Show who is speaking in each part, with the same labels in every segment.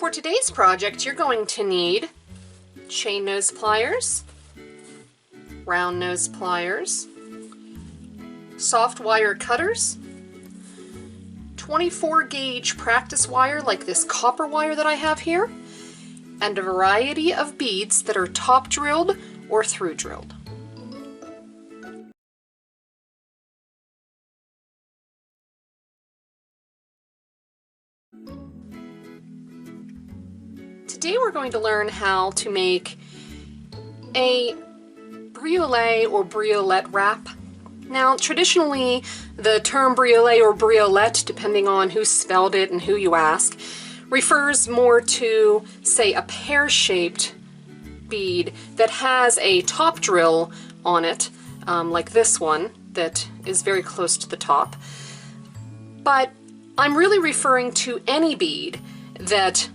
Speaker 1: For today's project, you're going to need chain nose pliers, round nose pliers, soft wire cutters, 24 gauge practice wire like this copper wire that I have here, and a variety of beads that are top drilled or through drilled. Today we're going to learn how to make a briolette or briolette wrap. Now, traditionally, the term briolette or briolette, depending on who spelled it and who you ask, refers more to, say, a pear-shaped bead that has a top drill on it, like this one, that is very close to the top. But I'm really referring to any bead that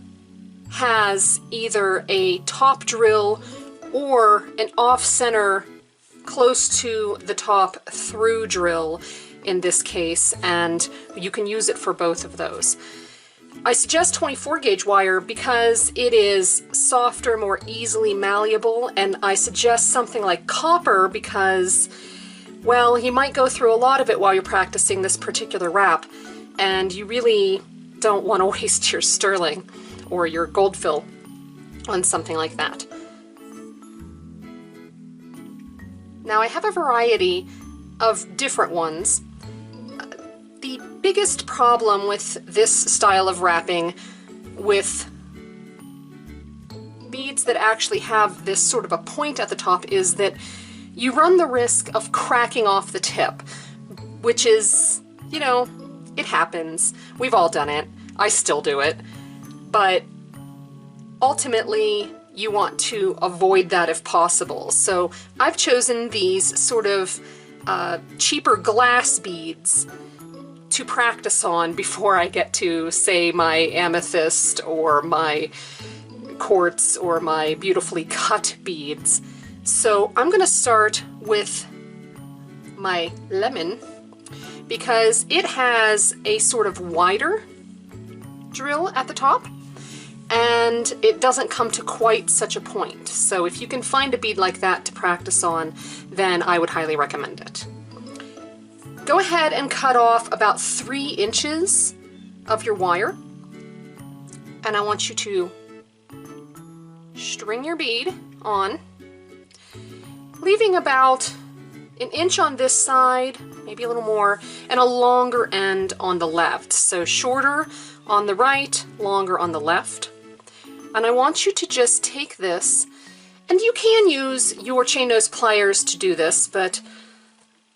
Speaker 1: has either a top drill or an off-center close to the top through drill in this case, and you can use it for both of those. I suggest 24 gauge wire because it is softer, more easily malleable, and I suggest something like copper because, well, you might go through a lot of it while you're practicing this particular wrap, and you really don't want to waste your sterling or your gold fill on something like that. Now I have a variety of different ones. The biggest problem with this style of wrapping with beads that actually have this sort of a point at the top is that you run the risk of cracking off the tip, which is, you know, it happens. We've all done it. I still do it. But ultimately, you want to avoid that if possible. So I've chosen these sort of cheaper glass beads to practice on before I get to, say, my amethyst or my quartz or my beautifully cut beads. So I'm going to start with my lemon because it has a sort of wider drill at the top, and it doesn't come to quite such a point. So if you can find a bead like that to practice on, then I would highly recommend it. Go ahead and cut off about 3 inches of your wire, and I want you to string your bead on, leaving about 1 inch on this side, maybe a little more, and a longer end on the left. So shorter on the right, longer on the left. And I want you to just take this, and you can use your chain nose pliers to do this, but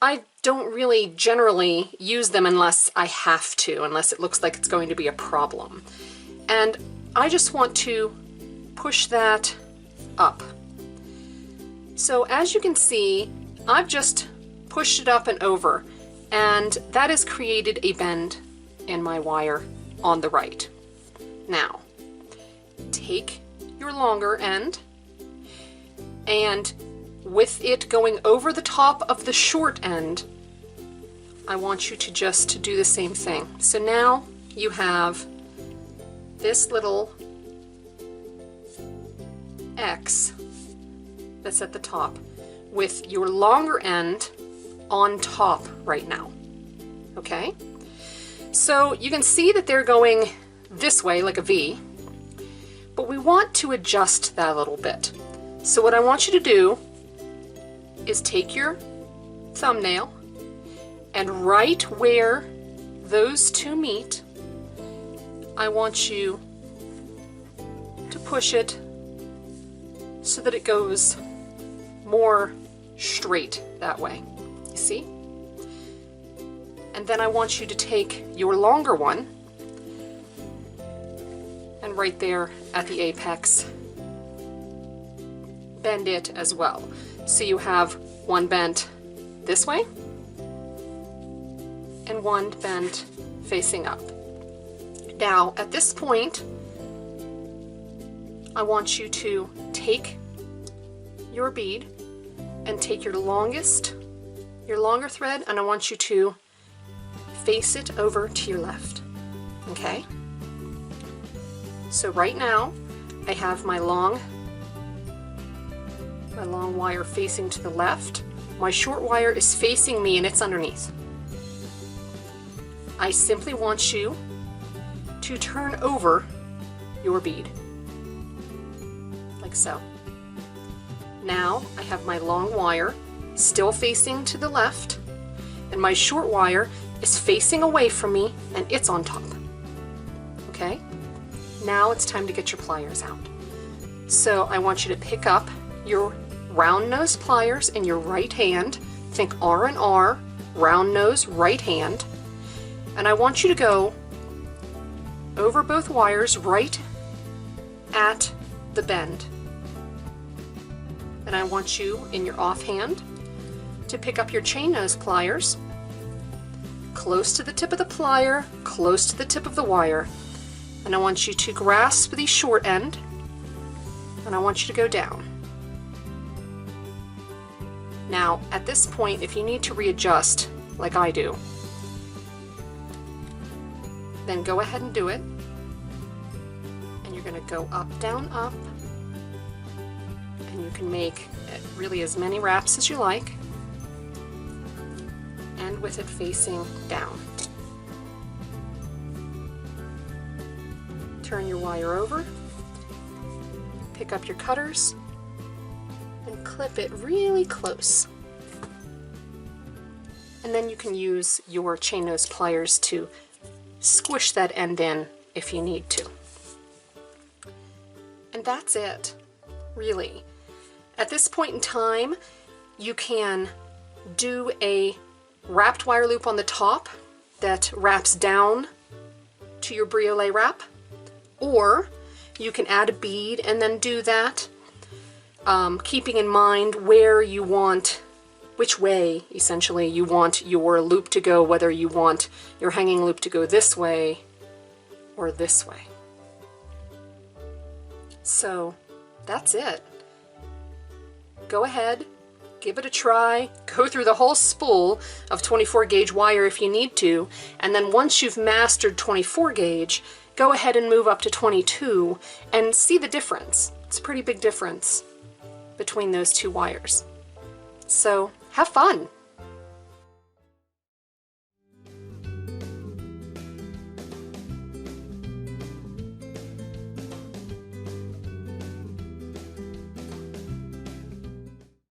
Speaker 1: I don't really generally use them unless I have to, unless it looks like it's going to be a problem. And I just want to push that up. So as you can see, I've just pushed it up and over, and that has created a bend in my wire on the right. Now, take your longer end, and with it going over the top of the short end, I want you to just do the same thing. So now you have this little X that's at the top with your longer end on top right now. Okay? So you can see that they're going this way like a V, but we want to adjust that a little bit. So what I want you to do is take your thumbnail and right where those two meet, I want you to push it so that it goes more straight that way. You see? And then I want you to take your longer one and right there at the apex, bend it as well. So you have one bent this way and one bent facing up. Now at this point, I want you to take your bead and take your longer thread, and I want you to face it over to your left. Okay? So right now I have my long wire facing to the left. My short wire is facing me and it's underneath. I simply want you to turn over your bead, like so. Now I have my long wire still facing to the left, and my short wire is facing away from me and it's on top. Okay? Now it's time to get your pliers out. So I want you to pick up your round nose pliers in your right hand. Think R&R, round nose, right hand. And I want you to go over both wires right at the bend. And I want you in your offhand to pick up your chain nose pliers close to the tip of the plier, close to the tip of the wire. And I want you to grasp the short end, and I want you to go down. Now, at this point, if you need to readjust, like I do, then go ahead and do it. And you're going to go up, down, up, and you can make really as many wraps as you like, and with it facing down. Turn your wire over, pick up your cutters, and clip it really close. And then you can use your chain nose pliers to squish that end in if you need to. And that's it, really. At this point in time, you can do a wrapped wire loop on the top that wraps down to your Briolette wrap, or you can add a bead and then do that, keeping in mind where you want, which way essentially you want your loop to go, whether you want your hanging loop to go this way or this way. So that's it. Go ahead, give it a try, go through the whole spool of 24 gauge wire if you need to, and then once you've mastered 24 gauge, go ahead and move up to 22 and see the difference. It's a pretty big difference between those two wires. So have fun!